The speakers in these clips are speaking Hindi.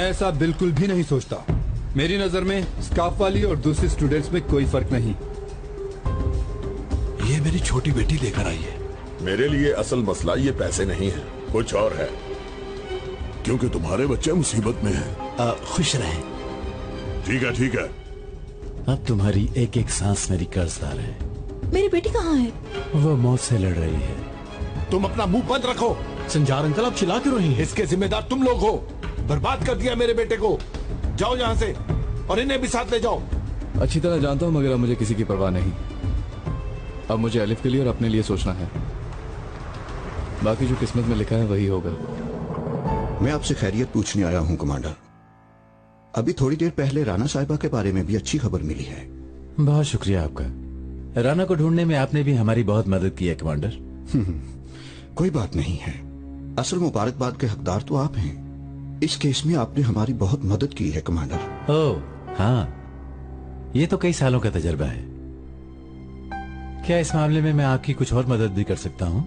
मैं ऐसा बिल्कुल भी नहीं सोचता। मेरी नजर में स्काफ वाली और दूसरी स्टूडेंट्स में कोई फर्क नहीं। ये मेरी छोटी बेटी लेकर आई है। मेरे लिए असल मसला ये पैसे नहीं है, कुछ और है। क्योंकि तुम्हारे बच्चे मुसीबत में हैं। खुश रहें। ठीक है ठीक है। अब तुम्हारी एक एक सांस मेरी कर्जदार है। मेरी बेटी कहाँ है? वो मौत से लड़ रही है। तुम अपना मुंह बंद रखो। संजार अंकल, आप चिल्ला क्यों रही हैं? इसके जिम्मेदार तुम लोग हो। बर्बाद कर दिया मेरे बेटे को। जाओ यहाँ से और इन्हें भी साथ ले जाओ। अच्छी तरह जानता हूँ, मगर अब मुझे किसी की परवाह नहीं। अब मुझे अलिफ के लिए और अपने लिए सोचना है। बाकी जो किस्मत में लिखा है वही होगा। मैं आपसे खैरियत पूछने आया हूँ कमांडर। अभी थोड़ी देर पहले राना साहिबा के बारे में भी अच्छी खबर मिली है। बहुत शुक्रिया आपका। राना को ढूंढने में आपने भी हमारी बहुत मदद की है कमांडर। कोई बात नहीं है। असल मुबारकबाद के हकदार तो आप हैं। इस केस में आपने हमारी बहुत मदद की है कमांडर। ओह हाँ, ये तो कई सालों का तजर्बा है। क्या इस मामले में मैं आपकी कुछ और मदद भी कर सकता हूँ?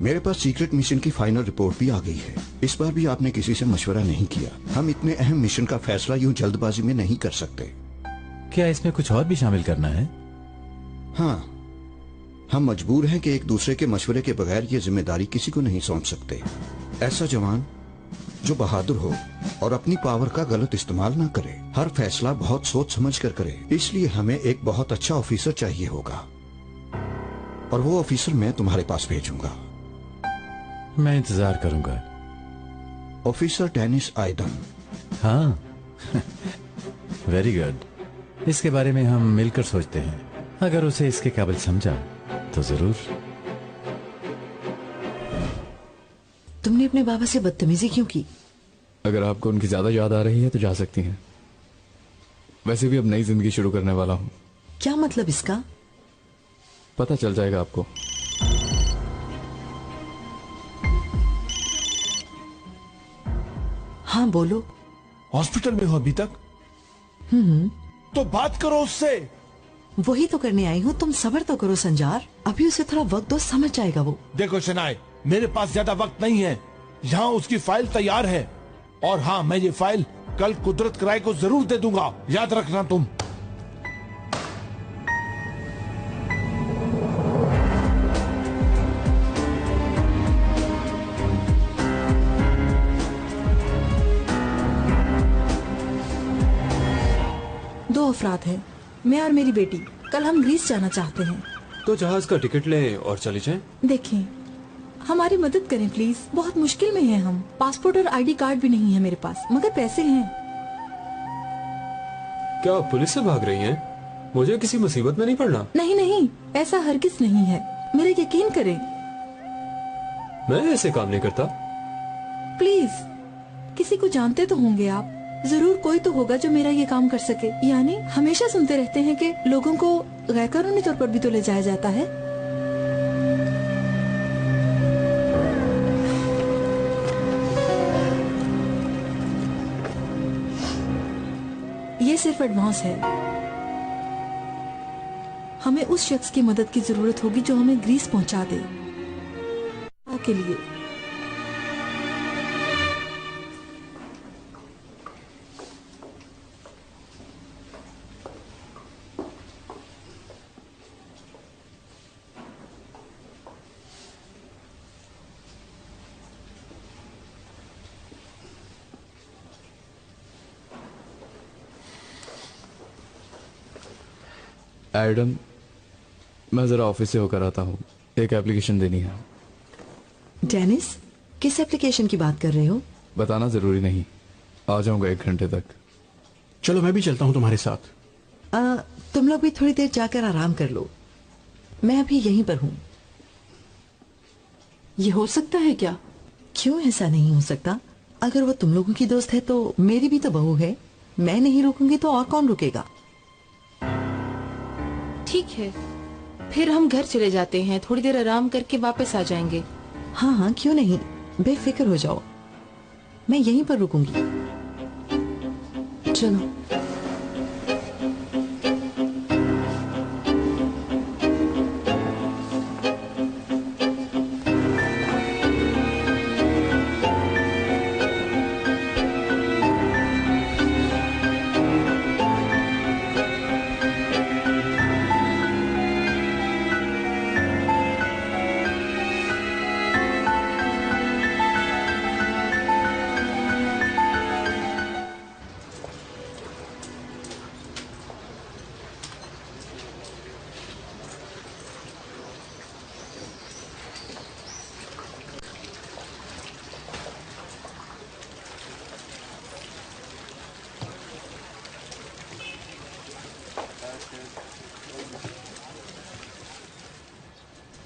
मेरे पास सीक्रेट मिशन की फाइनल रिपोर्ट भी आ गई है। इस बार भी आपने किसी से मशवरा नहीं किया। हम इतने अहम मिशन का फैसला यूं जल्दबाजी में नहीं कर सकते। क्या इसमें कुछ और भी शामिल करना है? हाँ, हम मजबूर हैं कि एक दूसरे के मशवरे के बगैर ये जिम्मेदारी किसी को नहीं सौंप सकते। ऐसा जवान जो बहादुर हो और अपनी पावर का गलत इस्तेमाल ना करे, हर फैसला बहुत सोच समझ कर करे। इसलिए हमें एक बहुत अच्छा ऑफिसर चाहिए होगा और वो ऑफिसर मैं तुम्हारे पास भेजूंगा। मैं इंतजार करूंगा। ऑफिसर डेनिस आयदन। हाँ वेरी गुड। इसके बारे में हम मिलकर सोचते हैं। अगर उसे इसके काबिल समझा तो जरूर। तुमने अपने बाबा से बदतमीजी क्यों की? अगर आपको उनकी ज्यादा याद आ रही है तो जा सकती हैं। वैसे भी अब नई जिंदगी शुरू करने वाला हूं। क्या मतलब इसका? पता चल जाएगा आपको। हाँ बोलो। हॉस्पिटल में हो अभी तक? तो बात करो उससे। वही तो करने आई हूँ। तुम सब्र तो करो संजार। अभी उसे थोड़ा वक्त दो, समझ जाएगा वो। देखो शनाए, मेरे पास ज्यादा वक्त नहीं है। यहाँ उसकी फाइल तैयार है और हाँ, मैं ये फाइल कल कुदरत कराए को जरूर दे दूंगा। याद रखना तुम। दो अफराद हैं, मैं और मेरी बेटी। कल हम ग्रीस जाना चाहते हैं। तो जहाज का टिकट लें और चले जाएं। देखें, हमारी मदद करें प्लीज। बहुत मुश्किल में हैं हम। पासपोर्ट और आईडी कार्ड भी नहीं है मेरे पास, मगर पैसे हैं। क्या आप पुलिस से भाग रही हैं? मुझे किसी मुसीबत में नहीं पड़ना। नहीं नहीं, ऐसा हरगिज नहीं है। मेरा यकीन करें। मैं ऐसे काम नहीं करता। प्लीज, किसी को जानते तो होंगे आप। जरूर कोई तो होगा जो मेरा ये काम कर सके। यानी हमेशा सुनते रहते हैं कि लोगों को गैरकानूनी तौर पर भी तो ले जाया जाता है। ये सिर्फ एडवांस है। हमें उस शख्स की मदद की जरूरत होगी जो हमें ग्रीस पहुंचा दे। के लिए एडम, मैं जरा ऑफिस से होकर आता हूँ। एक एप्लीकेशन देनी है। डेनिस, किस एप्लीकेशन की बात कर रहे हो? बताना जरूरी नहीं। आ जाऊंगा 1 घंटे तक। चलो मैं भी चलता हूँ तुम्हारे साथ। तुम लोग भी थोड़ी देर जाकर आराम कर लो। मैं अभी यहीं पर हूँ। ये हो सकता है क्या? क्यों ऐसा नहीं हो सकता? अगर वो तुम लोगों की दोस्त है तो मेरी भी तो बहू है। मैं नहीं रुकूंगी तो और कौन रुकेगा? ठीक है, फिर हम घर चले जाते हैं। थोड़ी देर आराम करके वापस आ जाएंगे। हाँ हाँ, क्यों नहीं, बेफिक्र हो जाओ। मैं यहीं पर रुकूंगी। चलो।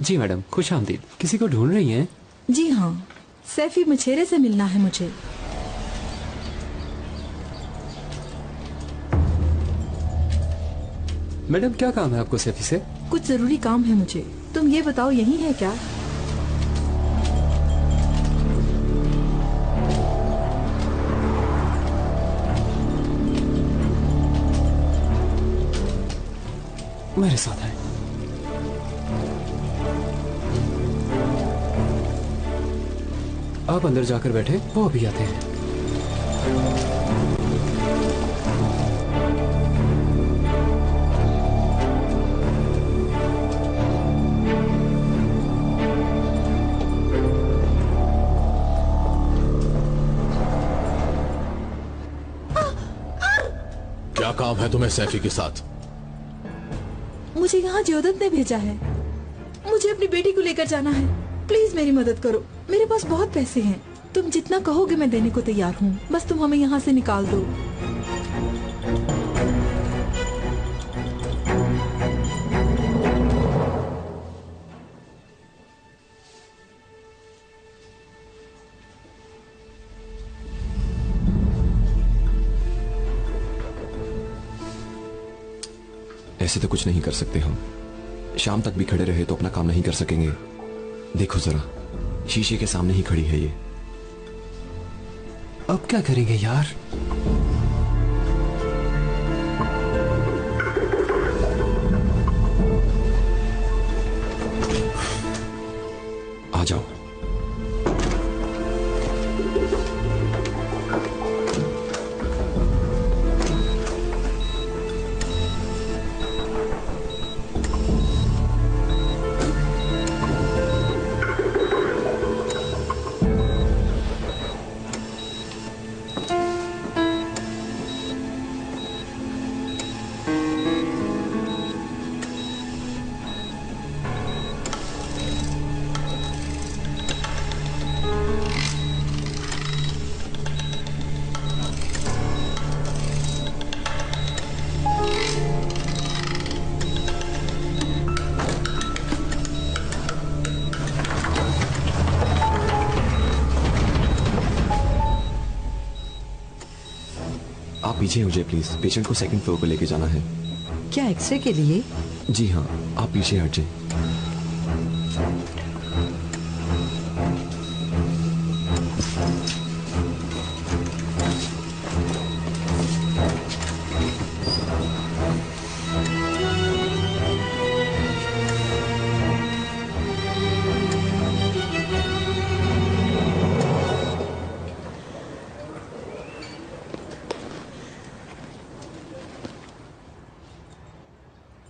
जी मैडम, खुश आमदीद। किसी को ढूंढ रही हैं? जी हाँ, सैफी मछेरे से मिलना है मुझे। मैडम क्या काम है आपको सैफी से? कुछ जरूरी काम है मुझे। तुम ये बताओ यही है क्या? मेरे साथ है। आप अंदर जाकर बैठे, वो अभी आते हैं। क्या काम है तुम्हें सैफी के साथ? मुझे यहाँ ज्योदत ने भेजा है। मुझे अपनी बेटी को लेकर जाना है। प्लीज मेरी मदद करो। मेरे पास बहुत पैसे हैं। तुम जितना कहोगे मैं देने को तैयार हूँ। बस तुम हमें यहाँ से निकाल दो। ऐसे तो कुछ नहीं कर सकते हम। शाम तक भी खड़े रहे तो अपना काम नहीं कर सकेंगे। देखो जरा, शीशे के सामने ही खड़ी है ये। अब क्या करेंगे यार? आ जाओ। आप पीछे हो जाए प्लीज। पेशेंट को सेकंड फ्लोर पर लेके जाना है। क्या एक्सरे के लिए? जी हाँ, आप पीछे हट जाए।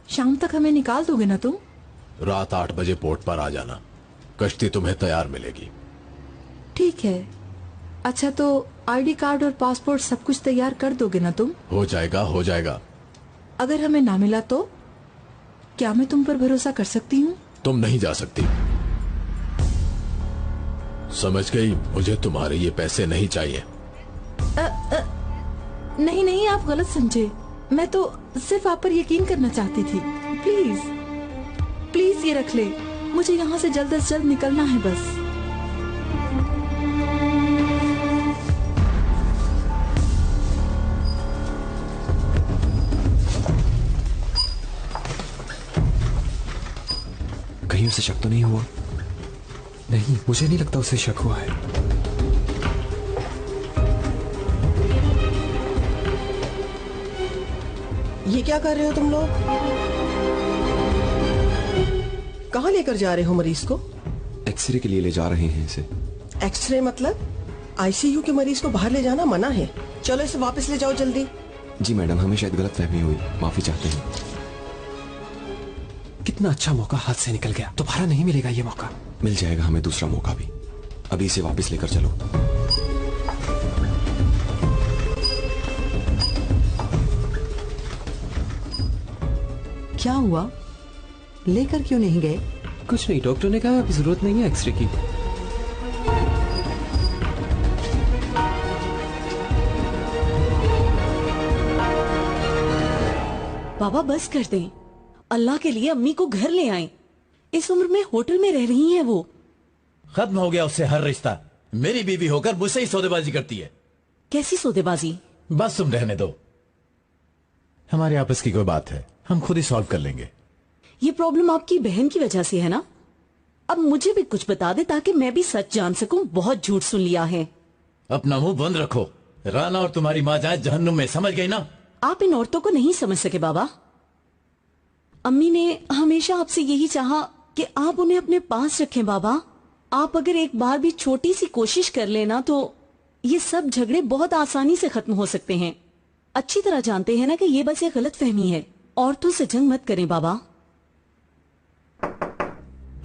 शाम तक हमें निकाल दोगे ना तुम? रात 8 बजे पोर्ट पर आ जाना। कश्ती तुम्हें तैयार मिलेगी। ठीक है। अच्छा तो आईडी कार्ड और पासपोर्ट सब कुछ तैयार कर दोगे ना तुम? हो जाएगा, हो जाएगा। अगर हमें ना मिला तो क्या मैं तुम पर भरोसा कर सकती हूँ? तुम नहीं जा सकती। समझ गई? मुझे तुम्हारे ये पैसे नहीं चाहिए। नहीं नहीं, आप गलत समझे। मैं तो सिर्फ आप पर यकीन करना चाहती थी। प्लीज प्लीज ये रख ले। मुझे यहाँ से जल्द से जल्द निकलना है बस। कहीं उसे शक तो नहीं हुआ? नहीं, मुझे नहीं लगता उसे शक हुआ है। ये क्या कर रहे हो तुम लोग? कहाँ लेकर जा रहे हो मरीज को? एक्सरे के लिए ले जा रहे हैं इसे। एक्सरे मतलब? आईसीयू के मरीज को बाहर ले जाना मना है। चलो इसे वापस ले जाओ जल्दी। जी मैडम, हमें शायद गलतफहमी हुई, माफी चाहते हैं। कितना अच्छा मौका हाथ से निकल गया। दोबारा नहीं मिलेगा ये मौका। मिल जाएगा हमें दूसरा मौका भी। अभी इसे वापस लेकर चलो। क्या हुआ? लेकर क्यों नहीं गए? कुछ नहीं, डॉक्टर ने कहा अभी जरूरत नहीं है एक्सरे की। बाबा बस कर दें। अल्लाह के लिए अम्मी को घर ले आएं। इस उम्र में होटल में रह रही हैं वो। खत्म हो गया उससे हर रिश्ता। मेरी बीवी होकर मुझसे ही सौदेबाजी करती है। कैसी सौदेबाजी? बस तुम रहने दो, हमारे आपस की कोई बात है, हम खुद ही सॉल्व कर लेंगे। ये प्रॉब्लम आपकी बहन की वजह से है ना? अब मुझे भी कुछ बता दे ताकि मैं भी सच जान सकूं। बहुत झूठ सुन लिया है। अपना मुंह बंद रखो, राना और तुम्हारी माँ जाए जहन्नुम में, समझ गई ना? आप इन औरतों को नहीं समझ सके बाबा। अम्मी ने हमेशा आपसे यही चाहा कि आप उन्हें अपने पास रखें बाबा। आप अगर एक बार भी छोटी सी कोशिश कर लेना तो ये सब झगड़े बहुत आसानी से खत्म हो सकते हैं। अच्छी तरह जानते हैं ना कि ये बस एक गलत फहमी है। औरतों से जंग मत करें बाबा।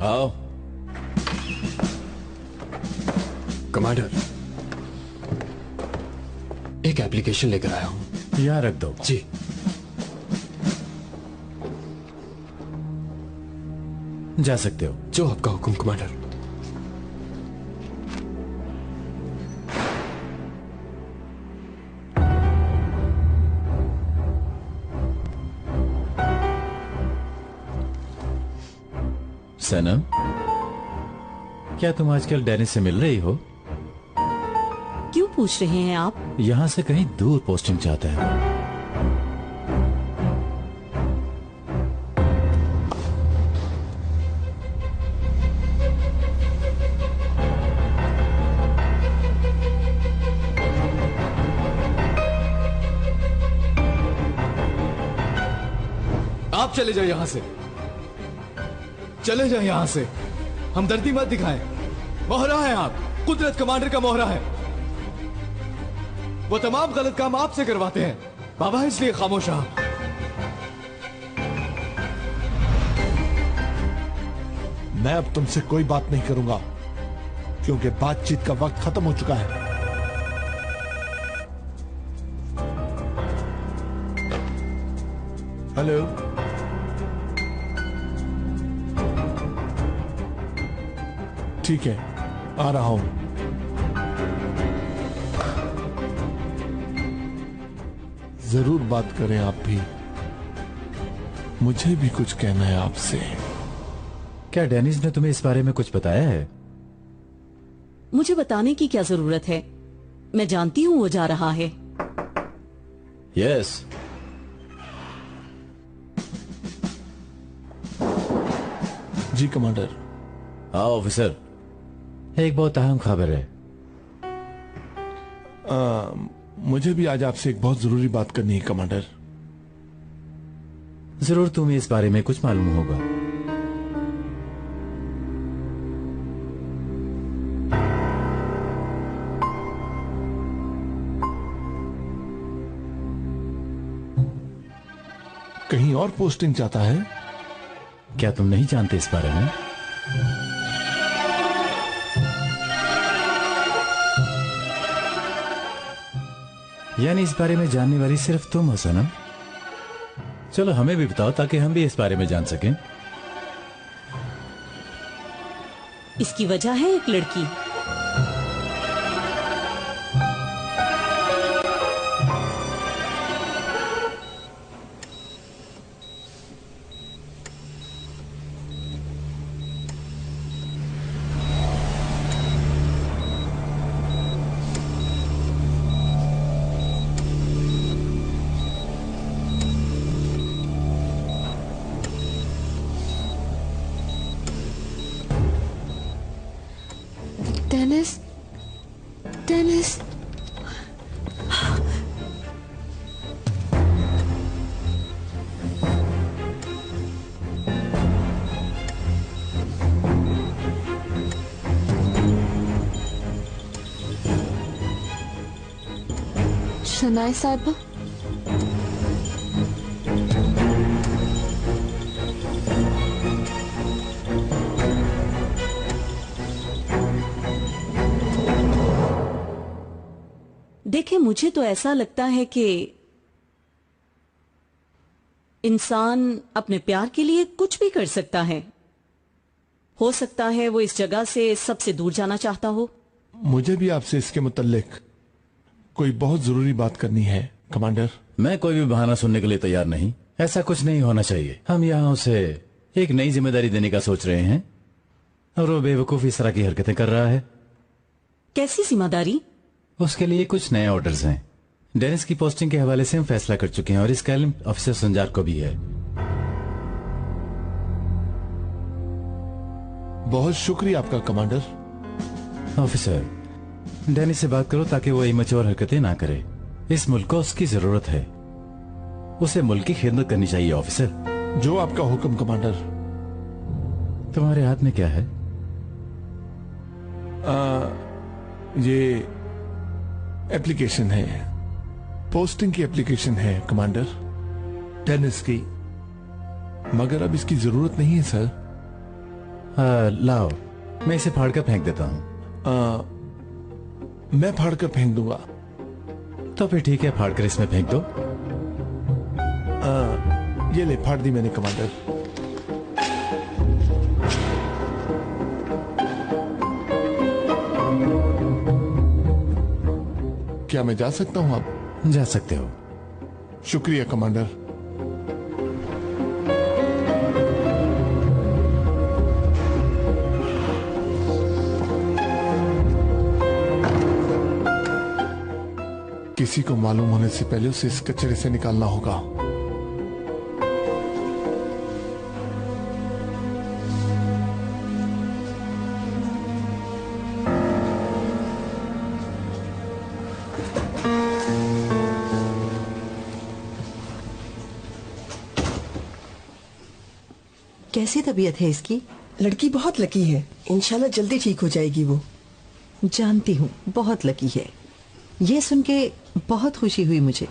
आओ। कमांडर, एक एप्लीकेशन लेकर आया हूं। यहाँ रख दो। जी। जा सकते हो। जो आपका हुक्म कमांडर। सनम, क्या तुम आजकल डेनिस से मिल रही हो? क्यों पूछ रहे हैं आप? यहाँ से कहीं दूर पोस्टिंग चाहता है। आप चले जाओ यहां से, चले जाओ यहां से। हमदर्दी मत दिखाएं। मोहरा है आप, कुदरत कमांडर का मोहरा है। वो तमाम गलत काम आपसे करवाते हैं बाबा, इसलिए खामोश रहा। मैं अब तुमसे कोई बात नहीं करूंगा क्योंकि बातचीत का वक्त खत्म हो चुका है। हेलो, ठीक है, आ रहा हूं। जरूर बात करें आप भी, मुझे भी कुछ कहना है आपसे। क्या डेनिस ने तुम्हें इस बारे में कुछ बताया है? मुझे बताने की क्या जरूरत है, मैं जानती हूँ वो जा रहा है। यस। जी कमांडर। हाँ ऑफिसर, एक बहुत अहम खबर है। मुझे भी आज आपसे एक बहुत जरूरी बात करनी है कमांडर। जरूर तुम्हें इस बारे में कुछ मालूम होगा। कहीं और पोस्टिंग चाहता है? क्या तुम नहीं जानते इस बारे में? यानी इस बारे में जानने वाली सिर्फ तुम हो सनम? चलो हमें भी बताओ ताकि हम भी इस बारे में जान सकें। इसकी वजह है एक लड़की। डेनिस, डेनिस, शनाए साहिबा, देखे, मुझे तो ऐसा लगता है कि इंसान अपने प्यार के लिए कुछ भी कर सकता है। हो सकता है वो इस जगह से सबसे दूर जाना चाहता हो। मुझे भी आपसे इसके मुतल्लिक कोई बहुत जरूरी बात करनी है कमांडर। मैं कोई भी बहाना सुनने के लिए तैयार नहीं। ऐसा कुछ नहीं होना चाहिए। हम यहाँ उसे एक नई जिम्मेदारी देने का सोच रहे हैं और वो बेवकूफ इस तरह की हरकतें कर रहा है। कैसी जिम्मेदारी? उसके लिए कुछ नए ऑर्डर्स हैं। डेनिस की पोस्टिंग के हवाले से हम फैसला कर चुके हैं और इसका इल्म ऑफिसर संजार को भी है। बहुत शुक्रिया आपका कमांडर। ऑफिसर, डेनिस से बात करो ताकि वो इमैच्योर हरकतें ना करे। इस मुल्क को उसकी जरूरत है। उसे मुल्क की खिदमत करनी चाहिए। ऑफिसर, जो आपका हुक्म कमांडर। तुम्हारे हाथ में क्या है? ये एप्लीकेशन है, पोस्टिंग की एप्लीकेशन है कमांडर, टेनिस की, मगर अब इसकी जरूरत नहीं है सर। लाओ, मैं इसे फाड़ कर फेंक देता हूँ। मैं फाड़ कर फेंक दूंगा। तो फिर ठीक है, फाड़ कर इसमें फेंक दो। ये ले, फाड़ दी मैंने कमांडर। क्या मैं जा सकता हूं? आप जा सकते हो। शुक्रिया कमांडर। किसी को मालूम होने से पहले उसे इस कचरे से निकालना होगा। कैसी तबीयत है इसकी? लड़की बहुत लकी है, इंशाल्लाह जल्दी ठीक हो जाएगी वो। जानती हूँ, बहुत लकी है। ये सुन के बहुत खुशी हुई मुझे।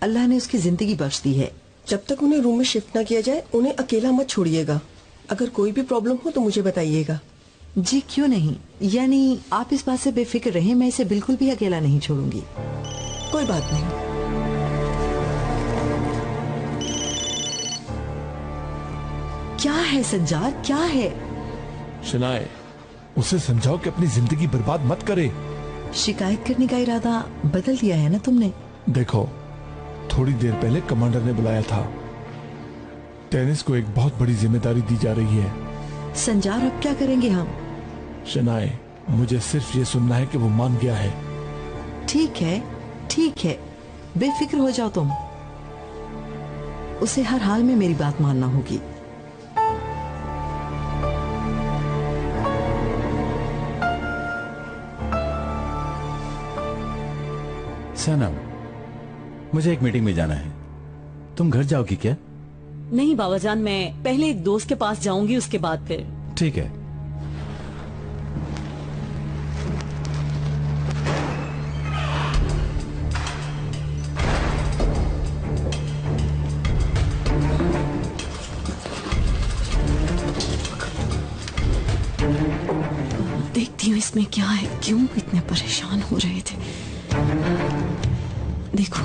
अल्लाह ने उसकी जिंदगी बख्श दी है। जब तक उन्हें रूम में शिफ्ट ना किया जाए उन्हें अकेला मत छोड़िएगा। अगर कोई भी प्रॉब्लम हो तो मुझे बताइएगा। जी क्यों नहीं, यानी आप इस बात से बेफिक्र रहें, मैं इसे बिल्कुल भी अकेला नहीं छोड़ूंगी। कोई बात नहीं। क्या है संजार, क्या है? शनाए, उसे समझाओ कि अपनी जिंदगी बर्बाद मत करे। शिकायत करने का इरादा बदल दिया है ना तुमने? देखो, थोड़ी देर पहले कमांडर ने बुलाया था। टेनिस को एक बहुत बड़ी जिम्मेदारी दी जा रही है। संजार, अब क्या करेंगे हम? शनाए, मुझे सिर्फ ये सुनना है कि वो मान गया है। ठीक है, ठीक है, बेफिक्र हो जाओ तुम। उसे हर हाल में मेरी बात मानना होगी। सनम, मुझे एक मीटिंग में जाना है। तुम घर जाओगी क्या? नहीं बाबाजान, मैं पहले एक दोस्त के पास जाऊंगी, उसके बाद फिर। ठीक है। देखती हूँ इसमें क्या है, क्यों इतने परेशान हो रहे थे। देखो,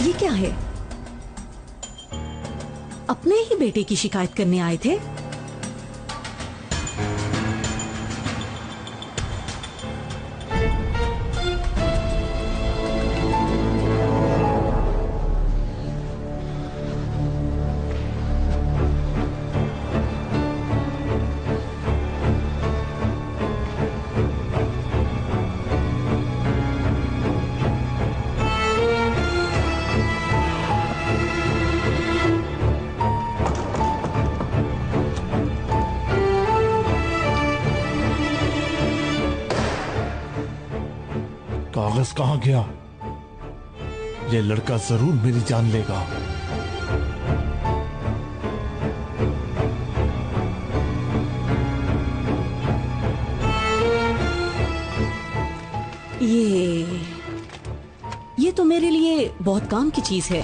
ये क्या है? अपने ही बेटे की शिकायत करने आए थे? कागज कहाँ गया? ये लड़का जरूर मेरी जान लेगा। ये तो मेरे लिए बहुत काम की चीज है।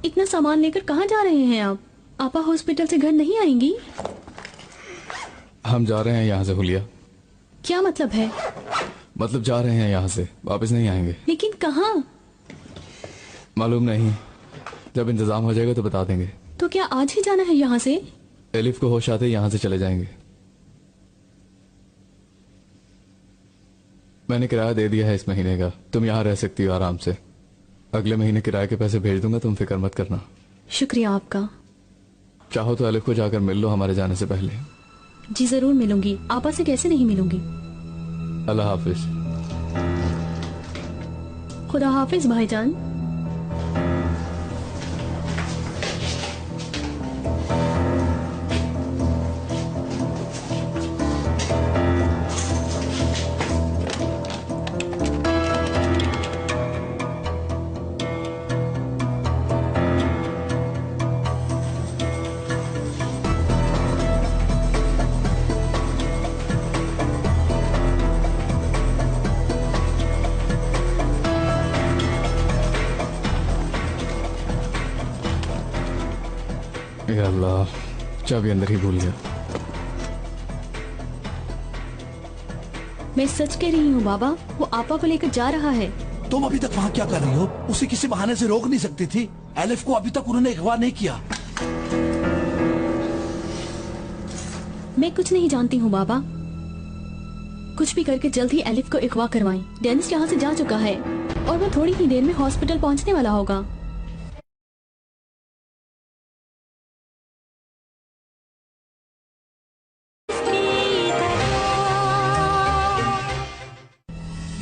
इतना सामान लेकर कहाँ जा रहे हैं आप? आपा हॉस्पिटल से घर नहीं आएंगी? हम जा रहे हैं यहाँ से हुलिया। क्या मतलब है? मतलब जा रहे हैं यहाँ से, वापस नहीं आएंगे। लेकिन कहाँ? मालूम नहीं, जब इंतजाम हो जाएगा तो बता देंगे। तो क्या आज ही जाना है यहाँ से? एलिफ को होश आते ही यहाँ से चले जाएंगे। मैंने किराया दे दिया है इस महीने का, तुम यहाँ रह सकती हो आराम से। अगले महीने किराए के पैसे भेज दूंगा, तुम फिक्र मत करना। शुक्रिया आपका। चाहो तो एलिफ को जाकर मिल लो हमारे जाने से पहले। जी जरूर मिलूंगी, आपा से कैसे नहीं मिलूंगी। अल्लाह हाफिज। खुदा हाफिज भाईजान। अल्लाह, चाबी अंदर ही भूल गया। मैं सच कह रही हूँ बाबा, वो आपा को लेकर जा रहा है। तुम अभी तक वहाँ क्या कर रही हो? उसे किसी बहाने से रोक नहीं सकती थी? एलिफ को अभी तक उन्होंने अगवा नहीं किया। मैं कुछ नहीं जानती हूँ बाबा। कुछ भी करके जल्द ही एलिफ को अगवा करवाएं। डेनिस यहाँ से जा चुका है और वो थोड़ी ही देर में हॉस्पिटल पहुँचने वाला होगा।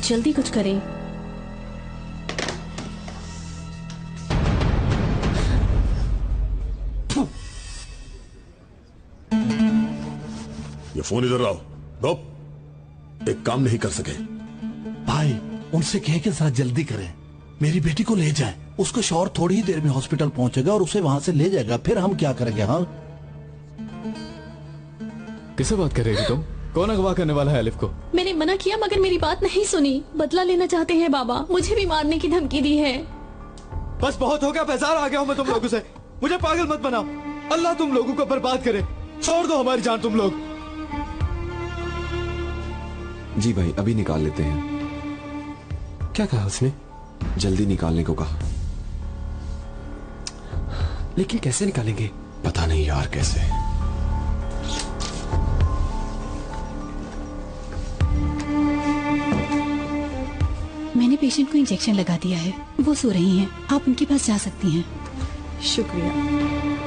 जल्दी कुछ करें। ये फोन इधर लाओ। दो, एक काम नहीं कर सके। भाई उनसे कहे कि जरा जल्दी करें, मेरी बेटी को ले जाएं। उसका शौहर थोड़ी ही देर में हॉस्पिटल पहुंचेगा और उसे वहां से ले जाएगा, फिर हम क्या करेंगे? हाँ, किससे बात कर रही थी तुम? कौन अगवा करने वाला है एलिफ को? मैंने मना किया मगर मेरी बात नहीं सुनी। बदला लेना चाहते हैं बाबा, मुझे भी मारने की धमकी दी है। बस बहुत हो गया, बेजार आ गया हूँ मैं तुम लोगों से। मुझे पागल मत बनाओ, अल्लाह तुम लोगों को बर्बाद करे। छोड़ दो हमारी जान तुम लोग। जी भाई, अभी निकाल लेते हैं। क्या कहा उसने? जल्दी निकालने को कहा। लेकिन कैसे निकालेंगे? पता नहीं यार कैसे। मैंने पेशेंट को इंजेक्शन लगा दिया है, वो सो रही हैं। आप उनके पास जा सकती हैं। शुक्रिया।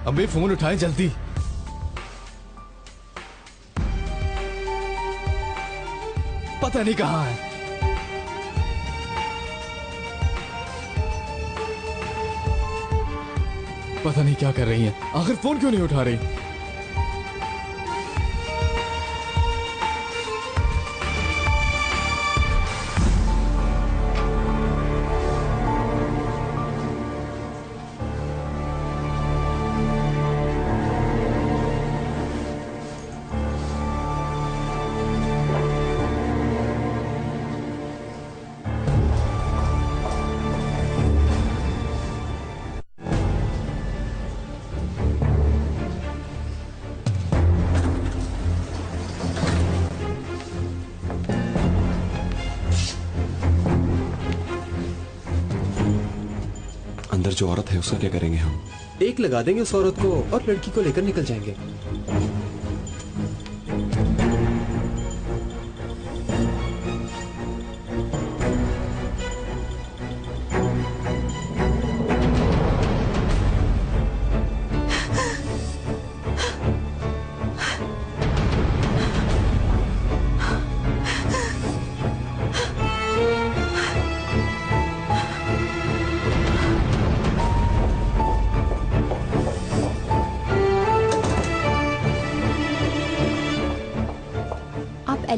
अबे फोन उठाएं जल्दी। पता नहीं कहाँ है। पता नहीं क्या कर रही हैं। आखिर फोन क्यों नहीं उठा रही? अंदर जो औरत है उसका क्या करेंगे हम? एक लगा देंगे उस औरत को और लड़की को लेकर निकल जाएंगे।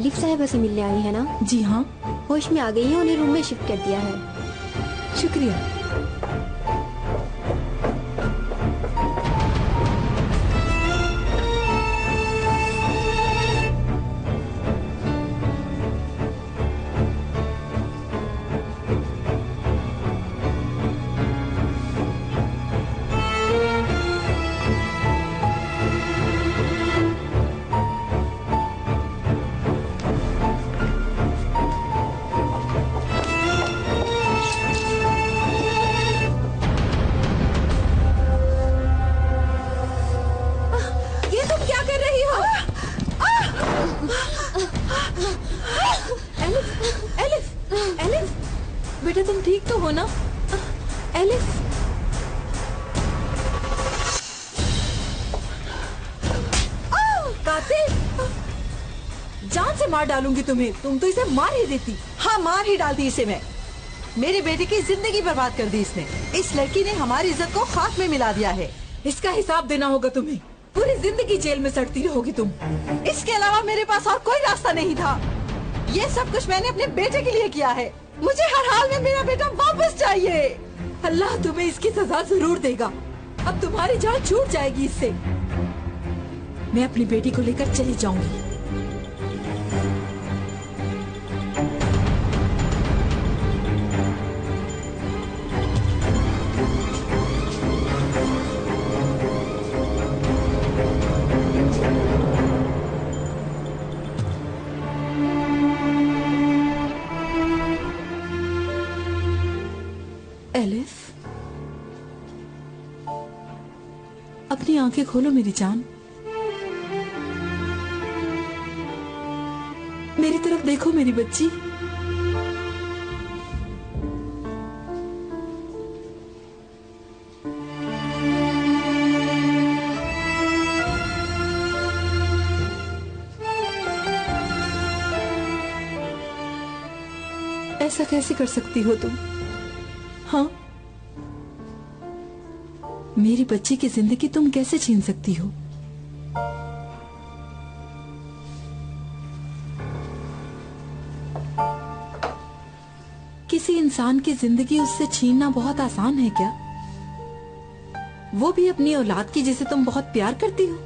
एलिफ साहिबा से मिलने आई है ना? जी हाँ। होश में आ गई है, उन्हें रूम में शिफ्ट कर दिया है। शुक्रिया। बेटा तुम ठीक तो हो ना? एलिफ, कातिल, जान से मार डालूंगी तुम्हें। तुम तो इसे मार ही देती। हाँ, मार ही डालती इसे मैं। मेरे बेटे की जिंदगी बर्बाद कर दी इसने। इस लड़की ने हमारी इज्जत को खाक में मिला दिया है। इसका हिसाब देना होगा तुम्हें। पूरी जिंदगी जेल में सड़ती रहोगी तुम। इसके अलावा मेरे पास और कोई रास्ता नहीं था। ये सब कुछ मैंने अपने बेटे के लिए किया है। मुझे हर हाल में मेरा बेटा वापस चाहिए। अल्लाह तुम्हें इसकी सजा जरूर देगा। अब तुम्हारी जान छूट जाएगी इससे। मैं अपनी बेटी को लेकर चली जाऊंगी। एलिफ, अपनी आंखें खोलो मेरी जान। मेरी तरफ देखो मेरी बच्ची। ऐसा कैसे कर सकती हो तुम? हाँ, मेरी बच्ची की जिंदगी तुम कैसे छीन सकती हो? किसी इंसान की जिंदगी उससे छीनना बहुत आसान है क्या? वो भी अपनी औलाद की जिसे तुम बहुत प्यार करती हो।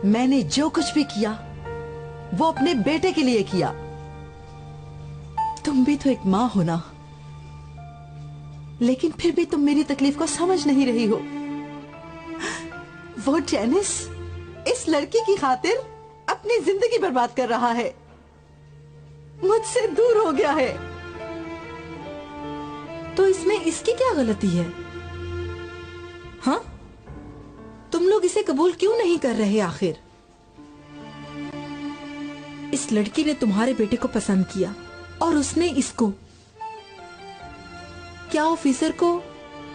मैंने जो कुछ भी किया वो अपने बेटे के लिए किया। तुम भी तो एक माँ हो ना, लेकिन फिर भी तुम मेरी तकलीफ को समझ नहीं रही हो। वो डेनिस इस लड़की की खातिर अपनी जिंदगी बर्बाद कर रहा है, मुझसे दूर हो गया है। तो इसमें इसकी क्या गलती है? हाँ, तुम लोग इसे कबूल क्यों नहीं कर रहे आखिर? इस लड़की ने तुम्हारे बेटे को पसंद किया और उसने इसको। क्या ऑफिसर को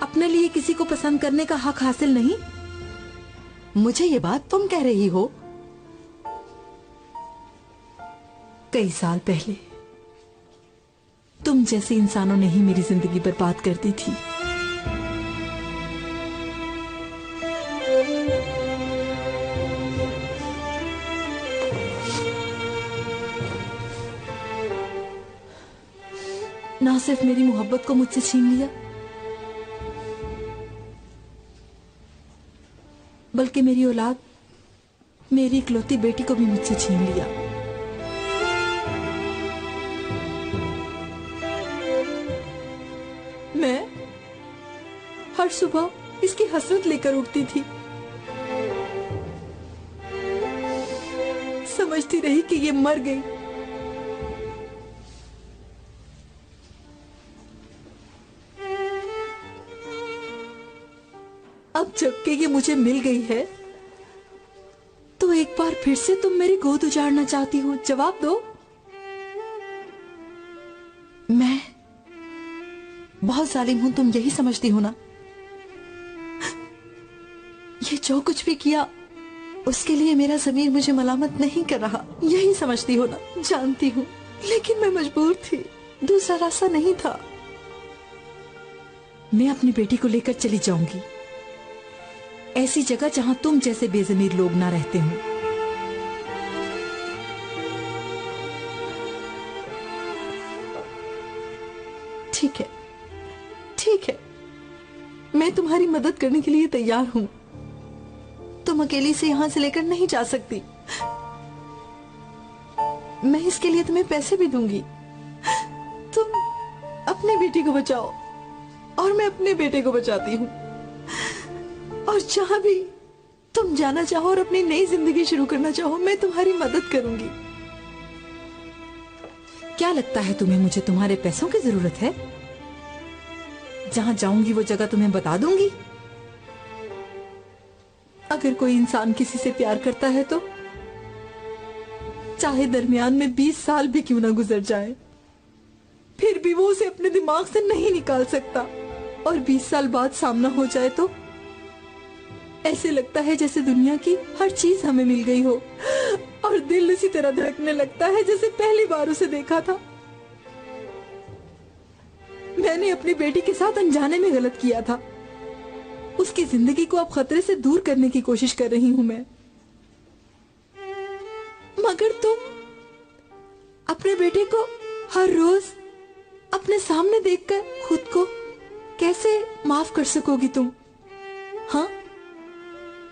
अपने लिए किसी को पसंद करने का हक हासिल नहीं? मुझे ये बात तुम कह रही हो? कई साल पहले तुम जैसे इंसानों ने ही मेरी जिंदगी बर्बाद कर दी थी। ना सिर्फ मेरी मोहब्बत को मुझसे छीन लिया, बल्कि मेरी औलाद, मेरी इकलौती बेटी को भी मुझसे छीन लिया। मैं हर सुबह इसकी हसरत लेकर उठती थी, समझती रही कि ये मर गई। अब जबकि ये मुझे मिल गई है, तो एक बार फिर से तुम मेरी गोद उजाड़ना चाहती हो? जवाब दो। मैं बहुत जालिम हूं, तुम यही समझती हो ना? ये जो कुछ भी किया उसके लिए मेरा ज़मीर मुझे मलामत नहीं कर रहा, यही समझती हो ना? जानती हूं, लेकिन मैं मजबूर थी, दूसरा रास्ता नहीं था। मैं अपनी बेटी को लेकर चली जाऊंगी, ऐसी जगह जहां तुम जैसे बेज़मीर लोग ना रहते हो। ठीक है, ठीक है, मैं तुम्हारी मदद करने के लिए तैयार हूँ। तुम अकेली से यहाँ से लेकर नहीं जा सकती। मैं इसके लिए तुम्हें पैसे भी दूंगी। तुम अपने बेटे को बचाओ और मैं अपने बेटे को बचाती हूँ। और जहाँ भी तुम जाना चाहो और अपनी नई जिंदगी शुरू करना चाहो, मैं तुम्हारी मदद करूंगी। क्या लगता है तुम्हें मुझे तुम्हारे पैसों की जरूरत है? जहां जाऊंगी वो जगह तुम्हें बता दूंगी। अगर कोई इंसान किसी से प्यार करता है तो चाहे दरमियान में 20 साल भी क्यों ना गुजर जाए, फिर भी वो उसे अपने दिमाग से नहीं निकाल सकता। और 20 साल बाद सामना हो जाए तो ऐसे लगता है जैसे दुनिया की हर चीज हमें मिल गई हो और दिल उसी तरह धड़कने लगता है जैसे पहली बार उसे देखा था। मैंने अपनी बेटी के साथ अनजाने में गलत किया था। उसकी जिंदगी को अब खतरे से दूर करने की कोशिश कर रही हूं मैं। मगर तुम अपने बेटे को हर रोज अपने सामने देखकर खुद को कैसे माफ कर सकोगी तुम? हाँ,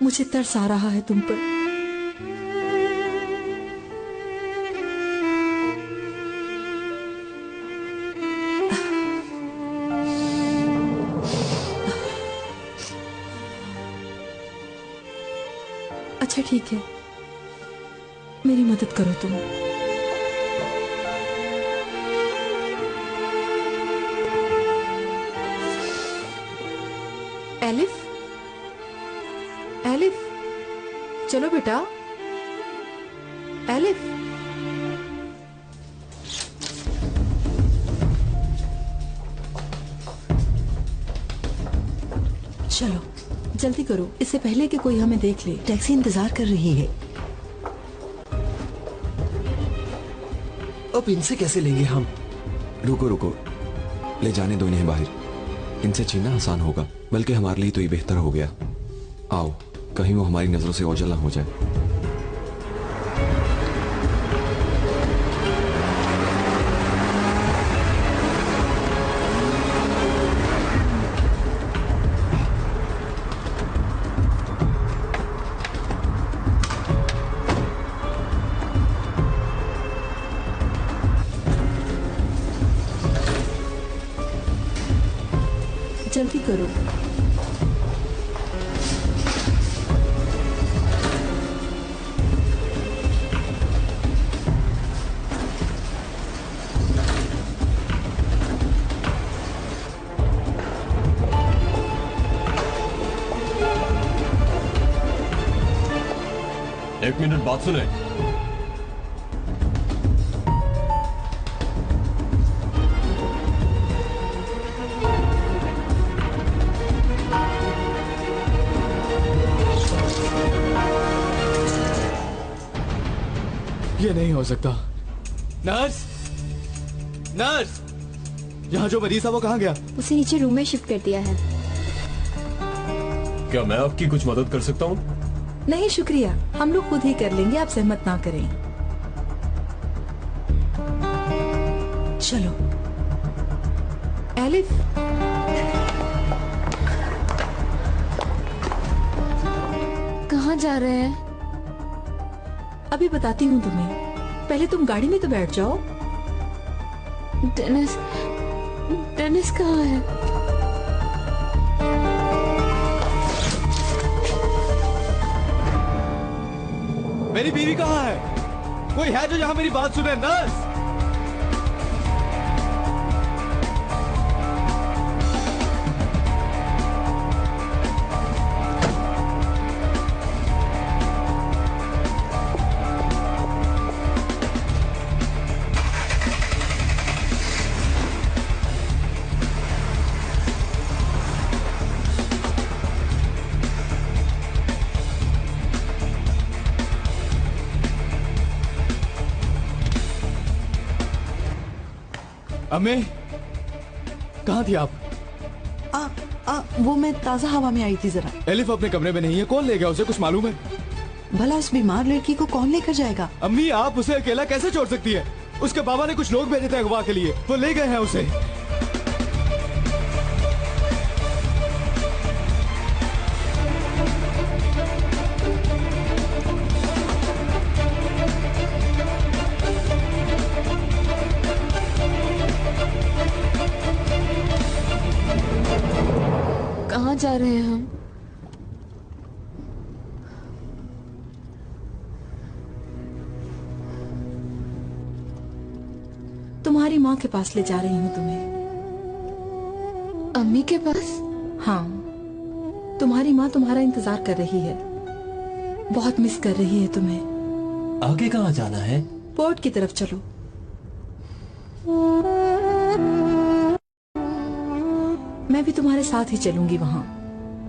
मुझे तरस आ रहा है तुम पर। अच्छा ठीक है, मेरी मदद करो तुम। एलिफ, एलिफ, चलो बेटा। एलिफ, चलो जल्दी करो, इससे पहले कि कोई हमें देख ले। टैक्सी इंतजार कर रही है। अब इनसे कैसे लेंगे हम? रुको रुको, ले जाने दो इन्हें बाहर। इनसे छीनना आसान होगा, बल्कि हमारे लिए तो ये बेहतर हो गया। आओ, कहीं वो हमारी नजरों से ओझल ना हो जाए। जल्दी करो। एक मिनट बात सुने। ये नहीं हो सकता। नर्स, नर्स, यहाँ जो मरीज था वो कहाँ गया? उसे नीचे रूम में शिफ्ट कर दिया है। क्या मैं आपकी कुछ मदद कर सकता हूँ? नहीं शुक्रिया, हम लोग खुद ही कर लेंगे, आप सहमत ना करें। चलो एलिफ, कहाँ जा रहे हैं? अभी बताती हूँ तुम्हें, पहले तुम गाड़ी में तो बैठ जाओ। डेनिस, डेनिस कहाँ है? मेरी बीवी कहाँ है? कोई है जो यहाँ मेरी बात सुने? नर्स, अम्मी, कहाँ थी आप? वो मैं ताजा हवा में आई थी जरा। एलिफ अपने कमरे में नहीं है, कौन ले गया उसे? कुछ मालूम है? भला उस बीमार लड़की को कौन लेकर जाएगा? अम्मी, आप उसे अकेला कैसे छोड़ सकती है? उसके बाबा ने कुछ लोग भेजे थे अगवा के लिए, वो ले गए हैं उसे। जा रहे हैं हम? तुम्हारी माँ के पास ले जा रही हूँ तुम्हें। अम्मी के पास? हाँ, तुम्हारी माँ तुम्हारा इंतजार कर रही है, बहुत मिस कर रही है तुम्हें। आगे कहाँ जाना है? पोर्ट की तरफ चलो। मैं भी तुम्हारे साथ ही चलूंगी वहाँ।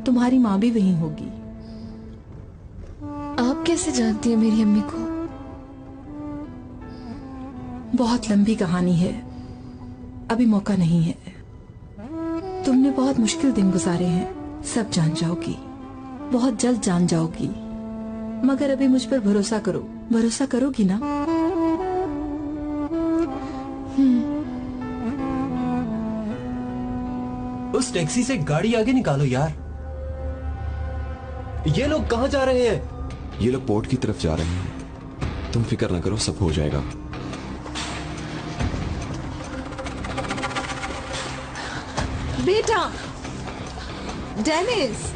तुम्हारी माँ भी वहीं होगी। आप कैसे जानती हैं मेरी अम्मी को? बहुत लंबी कहानी है, अभी मौका नहीं है। तुमने बहुत मुश्किल दिन गुजारे हैं, सब जान जाओगी, बहुत जल्द जान जाओगी। मगर अभी मुझ पर भरोसा करो, भरोसा करोगी ना? उस टैक्सी से गाड़ी आगे निकालो यार। ये लोग कहाँ जा रहे हैं? ये लोग पोर्ट की तरफ जा रहे हैं। तुम फिक्र ना करो, सब हो जाएगा। बेटा, डेनिस,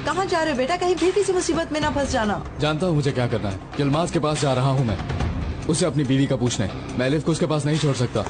कहाँ जा रहे हो बेटा? कहीं फिर किसी मुसीबत में ना फंस जाना। जानता हूँ मुझे क्या करना है। यलमाज के पास जा रहा हूँ मैं, उसे अपनी बीवी का पूछने। मैं एलिफ को उसके पास नहीं छोड़ सकता।